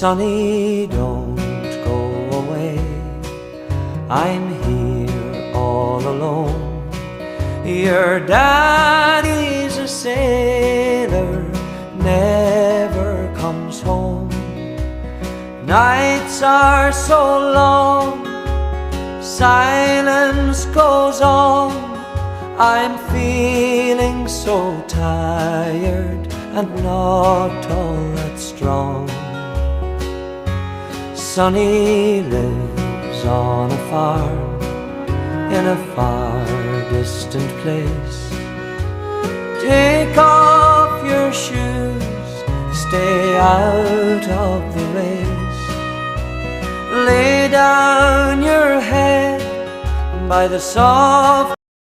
Sonny, don't go away. I'm here all alone. Your daddy's a sailor, never comes home. Nights are so long, silence goes on. I'm feeling so tired and not all that strong. Sonny lives on a farm in a far distant place. Take off your shoes, stay out of the race. Lay down your head by the soft